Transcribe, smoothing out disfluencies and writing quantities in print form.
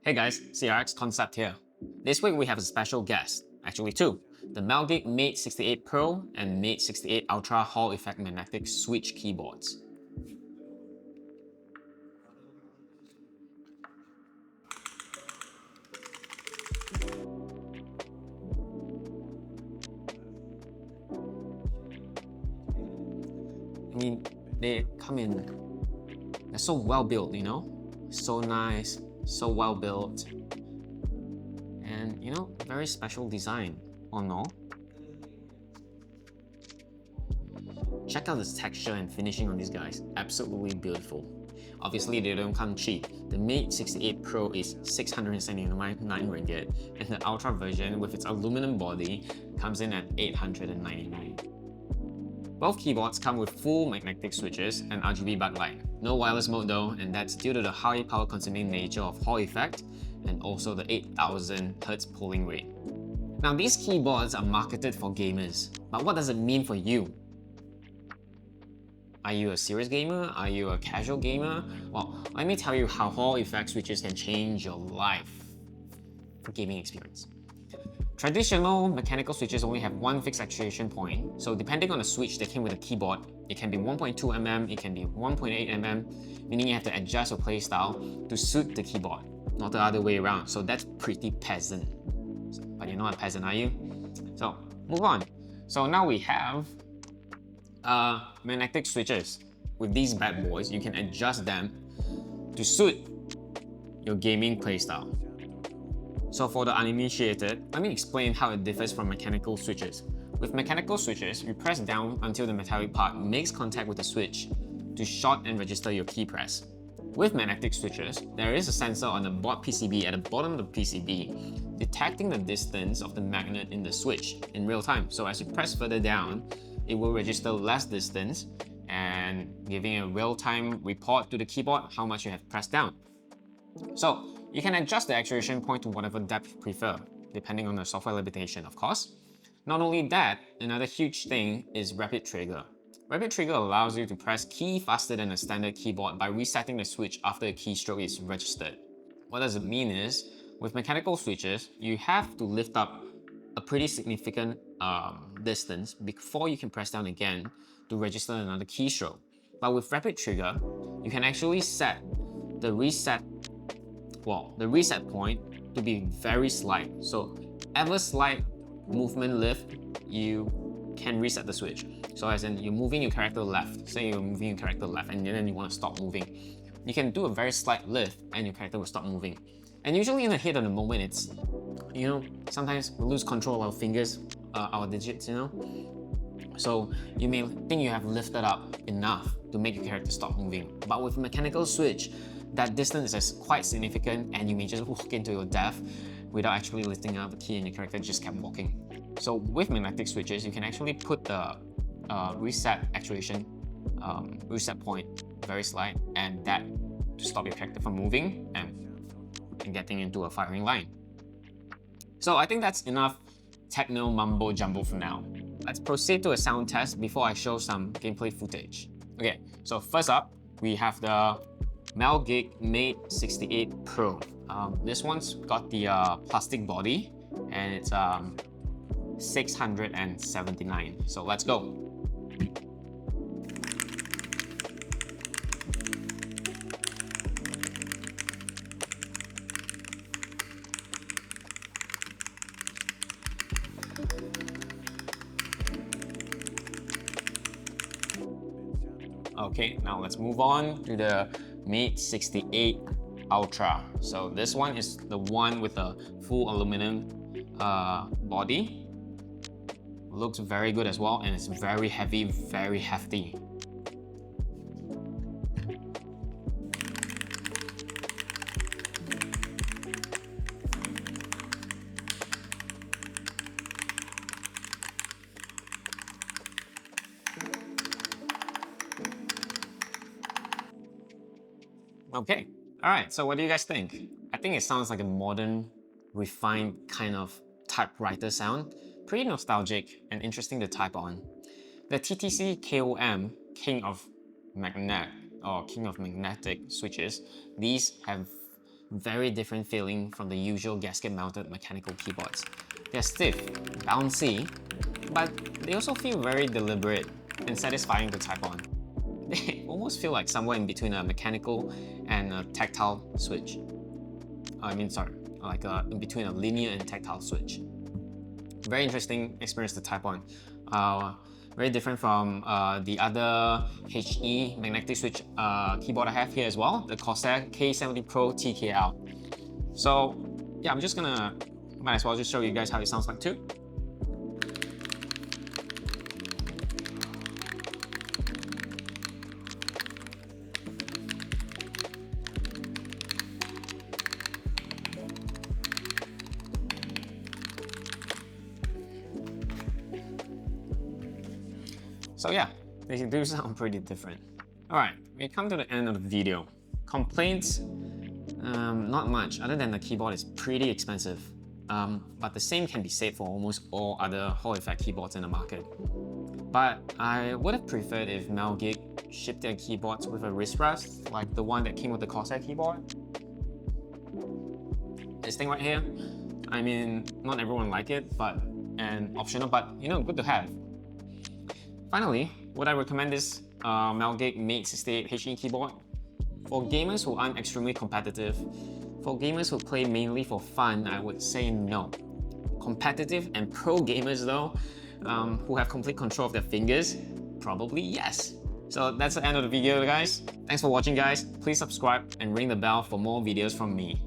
Hey guys, CRX Concept here. This week we have a special guest, actually two, the MelGeek MADE68 Pro and MADE68 Ultra Hall Effect Magnetic Switch keyboards. I mean, they come in, they're so well built, so nice, so well built, and very special design, or no? Check out the texture and finishing on these guys, absolutely beautiful. Obviously, they don't come cheap. The MADE68 Pro is 679 ringgit, and the Ultra version with its aluminum body comes in at 899. Both keyboards come with full magnetic switches and RGB backlight. No wireless mode though, and that's due to the high power consuming nature of Hall effect and also the 8000 Hz polling rate. Now these keyboards are marketed for gamers, but what does it mean for you? Are you a serious gamer? Are you a casual gamer? Well, let me tell you how Hall effect switches can change your life for gaming experience. Traditional mechanical switches only have one fixed actuation point, so depending on the switch that came with the keyboard, it can be 1.2 mm, it can be 1.8 mm, meaning you have to adjust your playstyle to suit the keyboard, not the other way around, so that's pretty peasant. But you're not a peasant, are you? So, move on. So now we have magnetic switches. With these bad boys, you can adjust them to suit your gaming playstyle. So for the uninitiated, let me explain how it differs from mechanical switches. With mechanical switches, you press down until the metallic part makes contact with the switch to short and register your key press. With magnetic switches, there is a sensor on the board PCB at the bottom of the PCB detecting the distance of the magnet in the switch in real time. So as you press further down, it will register less distance and giving a real-time report to the keyboard how much you have pressed down. So you can adjust the actuation point to whatever depth you prefer, depending on the software limitation, of course. Not only that, another huge thing is rapid trigger. Rapid trigger allows you to press key faster than a standard keyboard by resetting the switch after a keystroke is registered. What does it mean is, with mechanical switches, you have to lift up a pretty significant distance before you can press down again to register another keystroke. But with rapid trigger, you can actually set the reset point to be very slight. So ever slight movement lift, you can reset the switch. So as in you're moving your character left, say you're moving your character left and then you want to stop moving. You can do a very slight lift and your character will stop moving. And usually in the heat of the moment, it's, sometimes we lose control of our fingers, our digits, So you may think you have lifted up enough to make your character stop moving. But with a mechanical switch, that distance is quite significant and you may just walk into your death without actually lifting up the key and your character just kept walking. So with magnetic switches, you can actually put the reset actuation, reset point very slight, and that to stop your character from moving and getting into a firing line. So I think that's enough techno mumbo jumbo for now. Let's proceed to a sound test before I show some gameplay footage. Okay, so first up, we have the MelGeek MADE68 Pro. This one's got the plastic body and it's 679. So let's go. Okay, now let's move on to the MADE68 Ultra. So this one is the one with a full aluminum body. Looks very good as well, and it's very heavy, very hefty. Okay, all right, so what do you guys think? I think it sounds like a modern, refined kind of typewriter sound. Pretty nostalgic and interesting to type on. The TTC KOM, King of Magnetic switches, these have very different feeling from the usual gasket-mounted mechanical keyboards. They're stiff, bouncy, but they also feel very deliberate and satisfying to type on. They almost feel like somewhere in between a mechanical and a tactile switch. In between a linear and tactile switch. Very interesting experience to type on. Very different from the other HE magnetic switch keyboard I have here as well, the Corsair K70 Pro TKL. So yeah, might as well just show you guys how it sounds like too. So yeah, they do sound pretty different. Alright, we come to the end of the video. Complaints? Not much, other than the keyboard is pretty expensive. But the same can be said for almost all other Hall effect keyboards in the market. But I would have preferred if MelGeek shipped their keyboards with a wrist rest, like the one that came with the Corsair keyboard. This thing right here, I mean, not everyone like it, and optional, but you know, good to have. Finally, would I recommend this MelGeek MADE68 HE keyboard? For gamers who aren't extremely competitive, for gamers who play mainly for fun, I would say no. Competitive and pro gamers though, who have complete control of their fingers, probably yes. So that's the end of the video guys. Thanks for watching guys. Please subscribe and ring the bell for more videos from me.